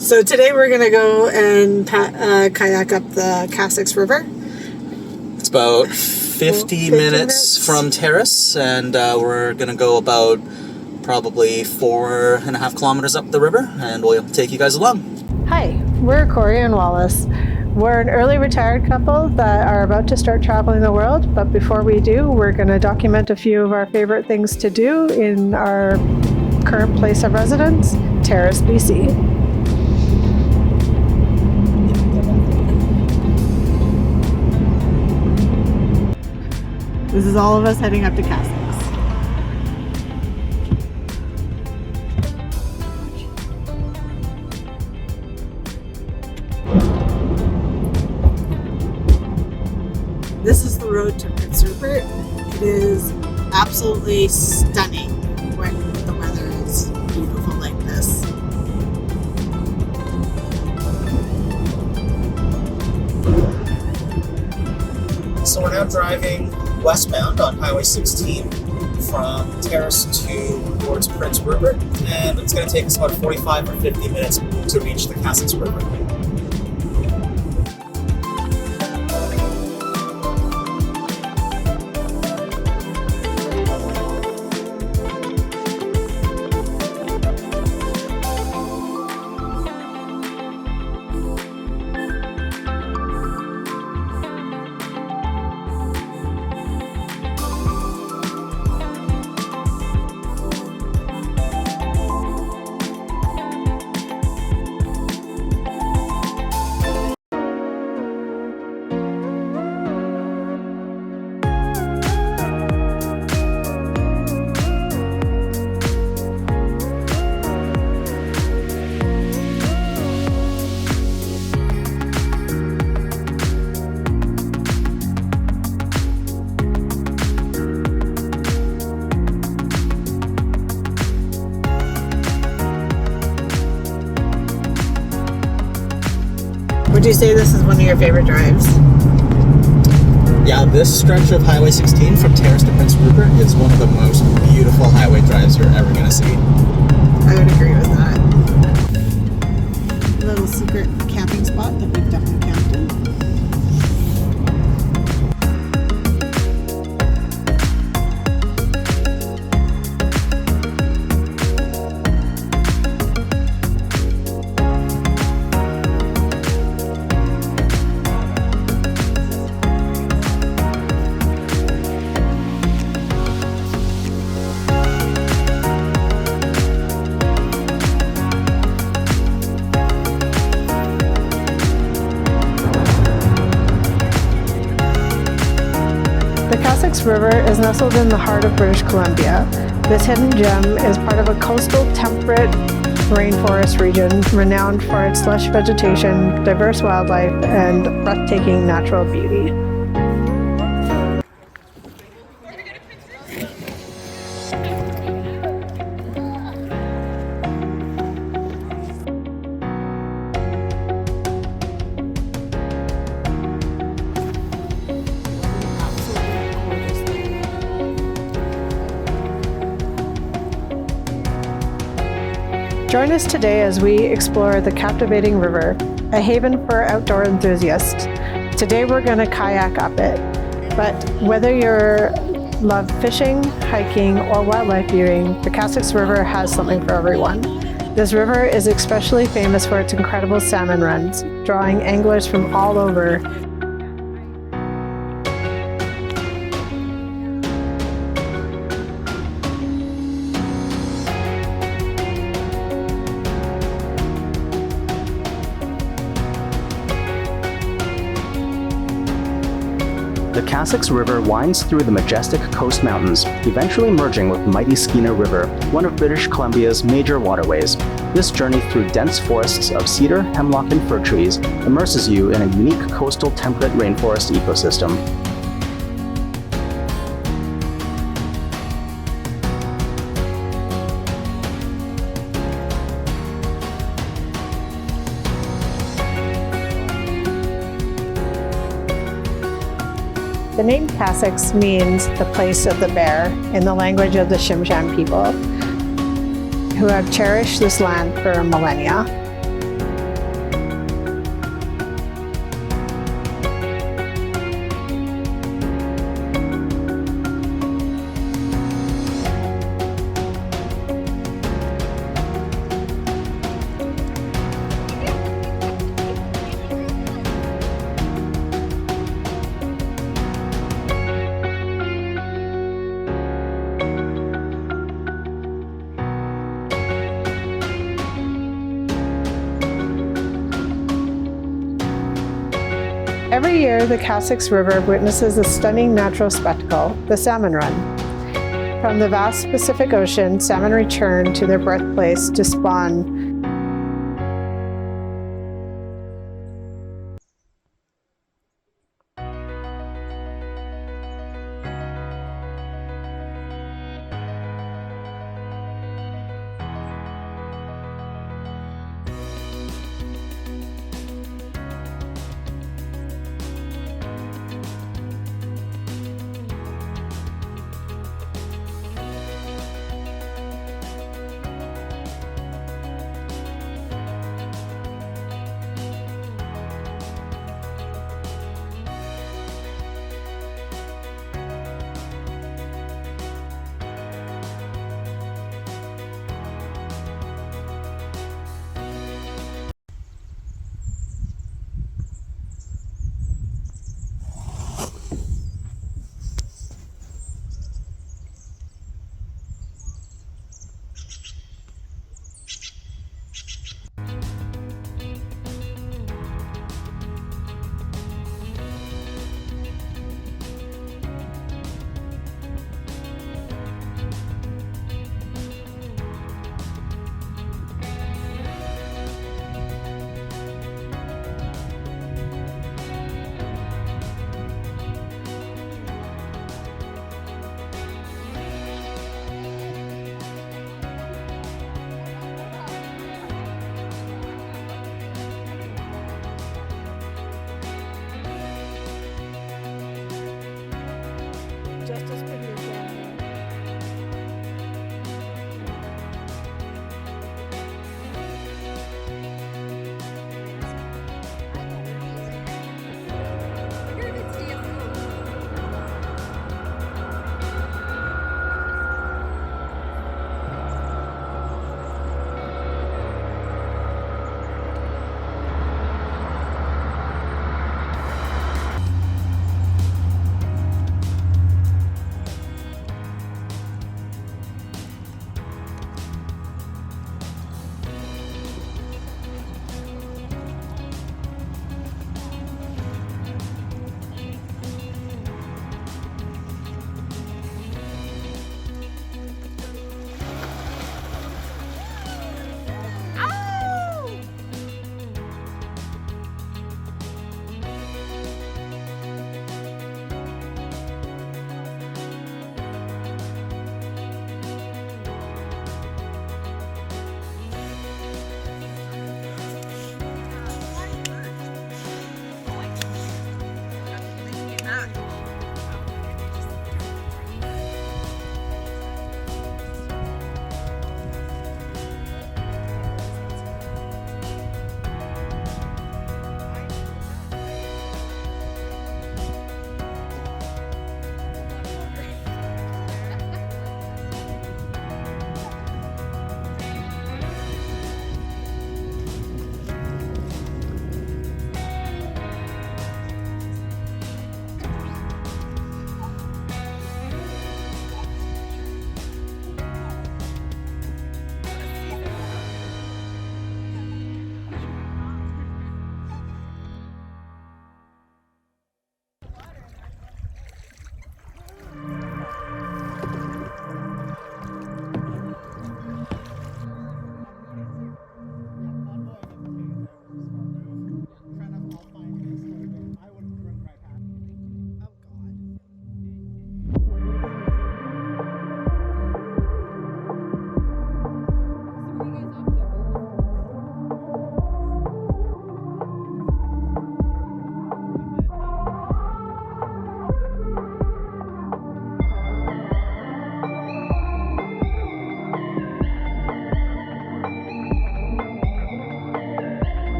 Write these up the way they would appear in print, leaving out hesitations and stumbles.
So today we're going to go and kayak up the Kasiks River. It's about 50 minutes from Terrace, and we're going to go about probably 4.5 kilometers up the river, and we'll take you guys along. Hi, we're Cory and Wallace. We're an early retired couple that are about to start traveling the world, but before we do, we're going to document a few of our favorite things to do in our current place of residence, Terrace, BC. This is all of us heading up to Kasiks. This is the road to Terrace River. It is absolutely stunning when the weather is beautiful like this. So we're now driving westbound on Highway 16 from Terrace towards Prince Rupert, and it's going to take us about 45 or 50 minutes to reach the Kasiks River. Would you say this is one of your favorite drives? Yeah, this stretch of Highway 16 from Terrace to Prince Rupert is one of the most beautiful highway drives you're ever going to see. I would agree with that. A little secret camping spot that we've definitely camped in. The Kasiks River is nestled in the heart of British Columbia. This hidden gem is part of a coastal temperate rainforest region renowned for its lush vegetation, diverse wildlife, and breathtaking natural beauty. Join us today as we explore the captivating river, a haven for outdoor enthusiasts. Today we're going to kayak up it, but whether you love fishing, hiking, or wildlife viewing, the Kasiks River has something for everyone. This river is especially famous for its incredible salmon runs, drawing anglers from all over. The Kasiks River winds through the majestic coast mountains, eventually merging with mighty Scenic River, one of British Columbia's major waterways. This journey through dense forests of cedar, hemlock, and fir trees immerses you in a unique coastal temperate rainforest ecosystem. The name Kasiks means the place of the bear in the language of the Tsimshian people, who have cherished this land for millennia. Every year, the Kasiks River witnesses a stunning natural spectacle, the Salmon Run. From the vast Pacific Ocean, salmon return to their birthplace to spawn.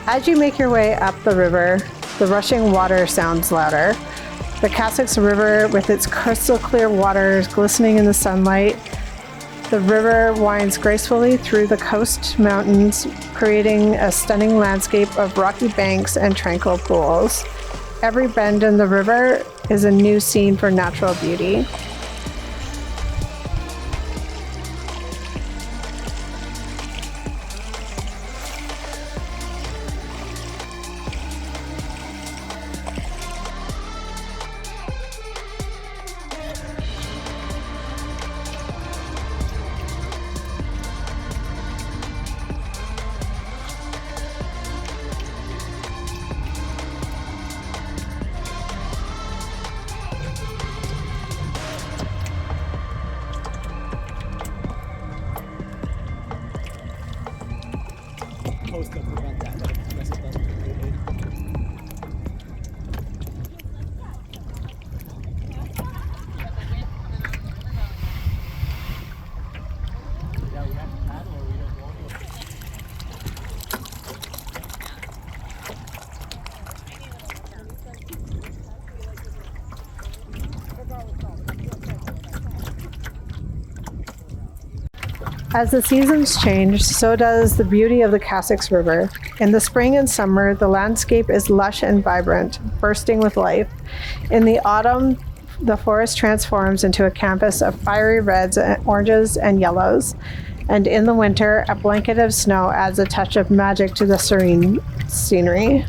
As you make your way up the river, the rushing water sounds louder. The Kasiks River, with its crystal clear waters glistening in the sunlight, the river winds gracefully through the coast mountains, creating a stunning landscape of rocky banks and tranquil pools. Every bend in the river is a new scene for natural beauty. As the seasons change, so does the beauty of the Kasiks River. In the spring and summer, the landscape is lush and vibrant, bursting with life. In the autumn, the forest transforms into a canvas of fiery reds, oranges, and yellows. And in the winter, a blanket of snow adds a touch of magic to the serene scenery.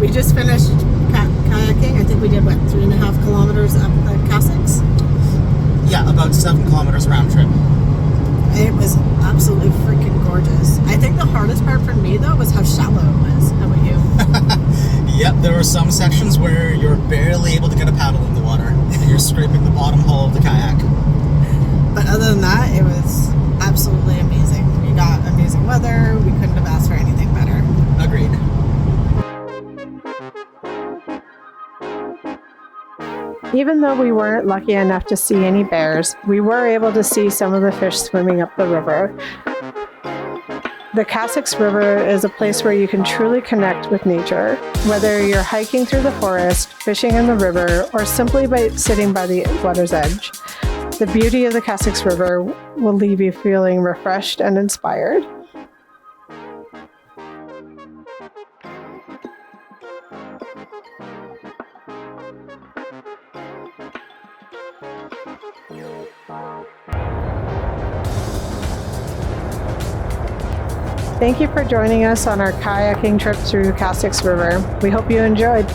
We just finished kayaking. I think we did, what, 3.5 kilometers up the Kasiks? Yeah, about 7 kilometers round trip. It was absolutely freaking gorgeous. I think the hardest part for me, though, was how shallow it was. How about you? Yep, there were some sections where you're barely able to get a paddle in the water, and you're scraping the bottom hull of the kayak. But other than that, it was absolutely amazing. We got amazing weather. We couldn't have asked for anything better. Agreed. Even though we weren't lucky enough to see any bears, we were able to see some of the fish swimming up the river. The Kasiks River is a place where you can truly connect with nature. Whether you're hiking through the forest, fishing in the river, or simply by sitting by the water's edge, the beauty of the Kasiks River will leave you feeling refreshed and inspired. Thank you for joining us on our kayaking trip through Kasiks River. We hope you enjoyed.